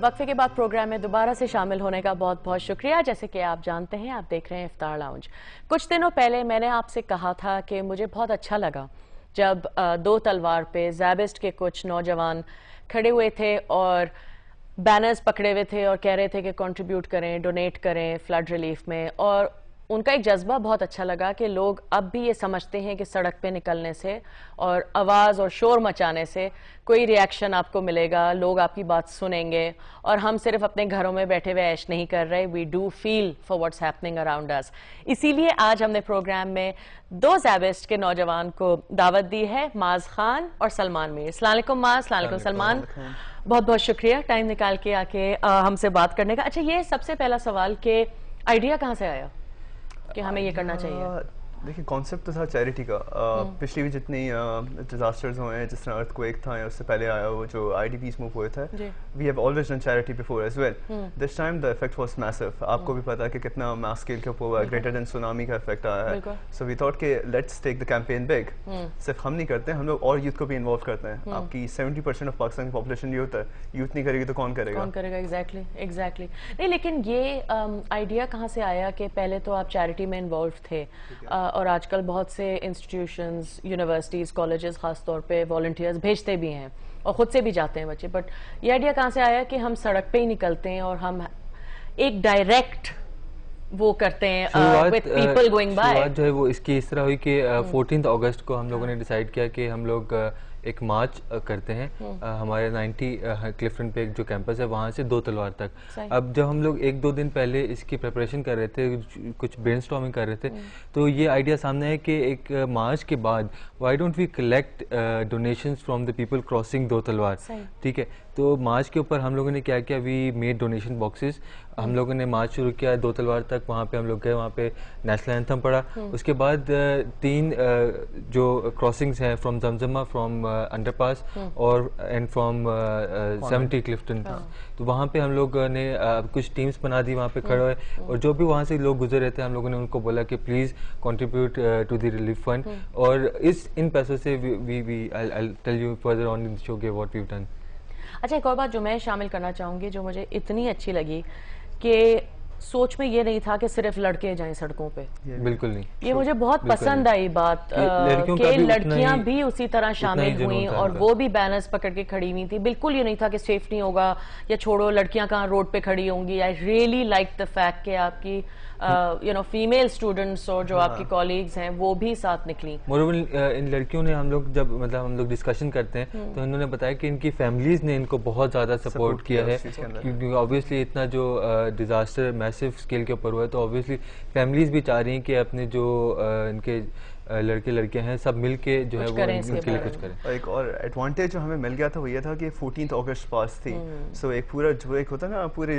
वक्फे के बाद प्रोग्राम में दोबारा से शामिल होने का बहुत बहुत शुक्रिया। जैसे कि आप जानते हैं, आप देख रहे हैं इफ्तार लाउंज। कुछ दिनों पहले मैंने आपसे कहा था कि मुझे बहुत अच्छा लगा जब दो तलवार पे ज़ैबिस्ट के कुछ नौजवान खड़े हुए थे और बैनर्स पकड़े हुए थे और कह रहे थे कि कंट्रीब्यूट करें, डोनेट करें फ्लड रिलीफ में। और उनका एक जज्बा बहुत अच्छा लगा कि लोग अब भी ये समझते हैं कि सड़क पे निकलने से और आवाज़ और शोर मचाने से कोई रिएक्शन आपको मिलेगा, लोग आपकी बात सुनेंगे और हम सिर्फ अपने घरों में बैठे हुए ऐश नहीं कर रहे। We do feel for what's happening around us. इसीलिए आज हमने प्रोग्राम में दो ज़ैबिस्ट के नौजवान को दावत दी है, माज खान और सलमान मीर। अस्सलाम वालेकुम माज, अस्सलाम वालेकुम सलमान। बहुत बहुत शुक्रिया टाइम निकाल के आके हमसे बात करने का। अच्छा, ये सबसे पहला सवाल कि आइडिया कहाँ से आया कि हमें ये करना चाहिए? देखिए, कॉन्सेप्ट तो था चैरिटी का। पिछली भी जितनी डिजास्टर्स हुए हैं, जिस तरह अर्थक्वेक था या उससे पहले आया वो जो आईडीपीज मूव हुए थे, we have always done charity before as well. This time the effect was massive. आपको भी पता है कि कितना मास स्केल के ऊपर हुआ, ग्रेटर देन सुनामी का इफेक्ट आया है। सो वी थॉट कि let's take the campaign big. सिर्फ हम नहीं करते, हम लोग और यूथ को भी इन्वॉल्व करते हैं। आपकी 70% ऑफ पाकिस्तान की पॉपुलेशन यूथ है। यूथ नहीं करेगी तो कौन करेगा? एग्जैक्टली। नहीं, लेकिन ये आइडिया कहाँ से आया कि पहले तो आप चैरिटी में इन्वॉल्व थे और आजकल बहुत से इंस्टीट्यूशंस, यूनिवर्सिटीज़, कॉलेजेस खास तौर पे वॉलंटियर्स भेजते भी हैं और ख़ुद से भी जाते हैं बच्चे। बट ये आइडिया कहाँ से आया कि हम सड़क पे ही निकलते हैं और हम एक डायरेक्ट वो करते हैं विद पीपल गोइंग बाय? शुरुआत जो है वो इसकी इस तरह हुई कि 14 अगस्त को हम लोगों ने डिसाइड किया कि हम लोग एक मार्च करते हैं हमारे 90 क्लिफ्टन पे जो कैंपस है वहाँ से दो तलवार तक। अब जब हम लोग एक दो दिन पहले इसकी प्रिपरेशन कर रहे थे, कुछ ब्रेनस्टॉर्मिंग कर रहे थे, तो ये आइडिया सामने है कि एक मार्च के बाद why don't we collect donations from the people crossing Do Talwar. ठीक है, तो मार्च के ऊपर हम लोगों ने क्या किया, वी मेड डोनेशन बॉक्सेस। हम लोगों ने मार्च शुरू किया दो तलवार तक, वहाँ पे हम लोग गए, वहाँ पे नेशनल एंथम पढ़ा। उसके बाद तीन जो क्रॉसिंग्स हैं फ्रॉम जमजमा, फ्रॉम अंडरपास और एंड फ्रॉम 70 क्लिफ्टन, तो वहाँ पे हम लोग ने कुछ टीम्स बना दी, वहाँ पे खड़े हुए और जो भी वहाँ से लोग गुजर रहे थे हम लोगों ने उनको बोला कि please contribute to the relief fund. और इन पैसों से we I tell you further on in show के व्हाट वी हैव डन। अच्छा, एक और बात जो मैं शामिल करना चाहूँगी, जो मुझे इतनी अच्छी लगी कि सोच में ये नहीं था कि सिर्फ लड़के जाएं सड़कों पे। बिल्कुल नहीं। ये मुझे बहुत पसंद आई बात कि लड़कियां भी उसी तरह शामिल हुई और वो भी बैनर्स पकड़ के खड़ी हुई थी। बिल्कुल ये नहीं था कि सेफ नहीं होगा या छोड़ो लड़कियां कहाँ रोड पे खड़ी होंगी। I really like the fact कि आपकी यू नो फीमेल स्टूडेंट्स और जो आपकी कॉलीग्स हैं वो भी साथ निकली। मोरओवर इन लड़कियों ने, हम लोग जब मतलब हम लोग डिस्कशन करते हैं तो इन्होंने बताया कि इनकी फैमिलीज ने इनको बहुत ज़्यादा सपोर्ट किया है, क्योंकि ऑब्वियसली इतना जो डिजास्टर मैसिव स्केल के ऊपर हुआ है तो ऑब्वियसली फैमिलीज भी चाह रही हैं कि अपने जो इनके लड़के लड़कियां हैं सब मिलके जो है वो इनके लिए कुछ करें। एक और एडवांटेज जो हमें मिल गया था वो ये था कि 14 अगस्त पास थी। सो एक पूरा जो एक होता है ना, पूरे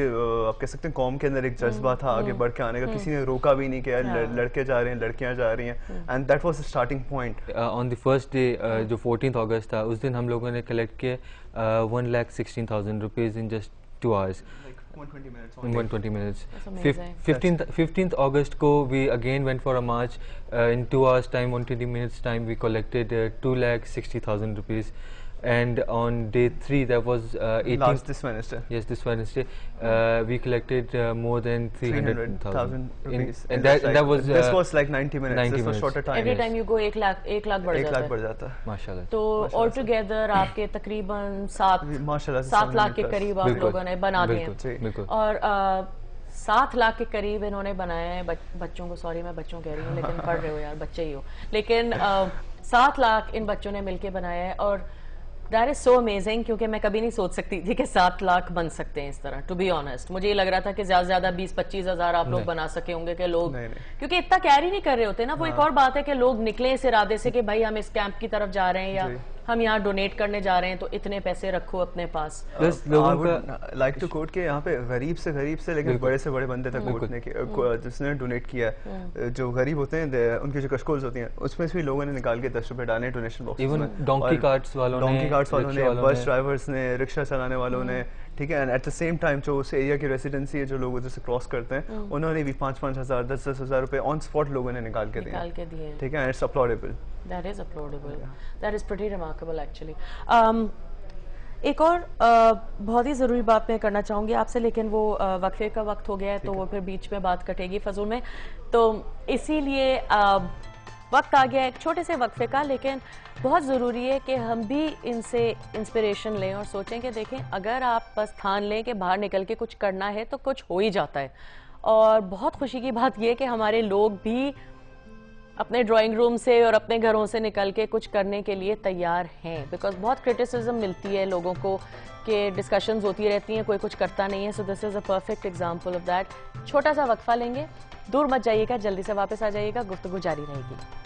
आप कह सकते हैं कौम के अंदर एक जज्बा था आगे बढ़ के आने का। किसी ने रोका भी नहीं, किया लड़के जा रहे हैं, लड़कियां जा रही हैं, and that was the starting point. On the first day जो 14 अगस्त था, उस दिन हम लोगों ने कलेक्ट किए 1,16,000 rupees in just 2 hours. 120 minutes. 15th August को we again went for a march. In 2 hours time, 120 minutes time, we collected 2,60,000 rupees. And on day 3, that was 18th. This Wednesday. Yes, this Wednesday, we collected more than 300,000 rupees. And that was this was like 90 minutes. 90 this was shorter time. Every time you go 1 lakh बढ़ जाता है। माशाल्लाह। तो all together आपके तकरीबन 7 लाख के करीब आप लोगों ने बना दिए और 7 लाख के करीब इन्होंने बनाए हैं बच्चों को। सॉरी मैं बच्चों कह रही हूँ, लेकिन पढ़ रहे हो यार, बच्चे ही हो। लेकिन 7 लाख इन बच्चों ने मिलके बनाया है और दैट इज सो अमेजिंग, क्योंकि मैं कभी नहीं सोच सकती थी कि 7 लाख बन सकते हैं इस तरह। टू बी ऑनेस्ट, मुझे ये लग रहा था कि ज्यादा से ज्यादा 20-25 हज़ार आप लोग बना सके होंगे कि लोग क्योंकि इतना कैरी नहीं कर रहे होते ना। वो एक और बात है कि लोग निकले इस इरादे से कि भाई हम इस कैंप की तरफ जा रहे हैं या हम यहाँ डोनेट करने जा रहे हैं तो इतने पैसे रखो अपने पास। लाइक टू कोट के यहाँ पे गरीब से लेकिन बड़े से बड़े बंदे तक कोट ने जिसने डोनेट किया, जो गरीब होते हैं उनकी जो कशकोल्स होती हैं उसमें से भी लोगों ने निकाल के 10 रुपए डाले डोनेशन बॉक्स में। डोंकी कार्ट्स वालों ने, बस ड्राइवर्स ने, रिक्शा चलाने वालों ने, ठीक है। And at the same time जो उस एरिया की रेसिडेंसी है, जो लोग उधर से क्रॉस करते हैं, उन्होंने भी 5-5 हज़ार 10-10 हज़ार रुपए ऑन स्पॉट लोगों ने निकाल के दिए, ठीक है। It's अपलॉडेबल। That is applaudable. That is pretty remarkable actually. एक और बहुत ही ज़रूरी बात मैं करना चाहूँगी आपसे, लेकिन वो वक्फे का वक्त हो गया है तो वो फिर बीच में बात कटेगी फजूल में, तो इसीलिए वक्त आ गया एक छोटे से वक्फे का, लेकिन बहुत ज़रूरी है कि हम भी इनसे इंस्पिरेशन लें और सोचें कि देखें, अगर आप बस ठान लें कि बाहर निकल के कुछ करना है तो कुछ हो ही जाता है। और बहुत खुशी की बात यह कि हमारे लोग भी अपने ड्राइंग रूम से और अपने घरों से निकल के कुछ करने के लिए तैयार हैं, बिकॉज बहुत क्रिटिसिज्म मिलती है लोगों को कि डिस्कशंस होती रहती हैं, कोई कुछ करता नहीं है। So this is a perfect example of that. छोटा सा वक्फा लेंगे, दूर मत जाइएगा, जल्दी से वापस आ जाइएगा, गुफ्तगू जारी रहेगी।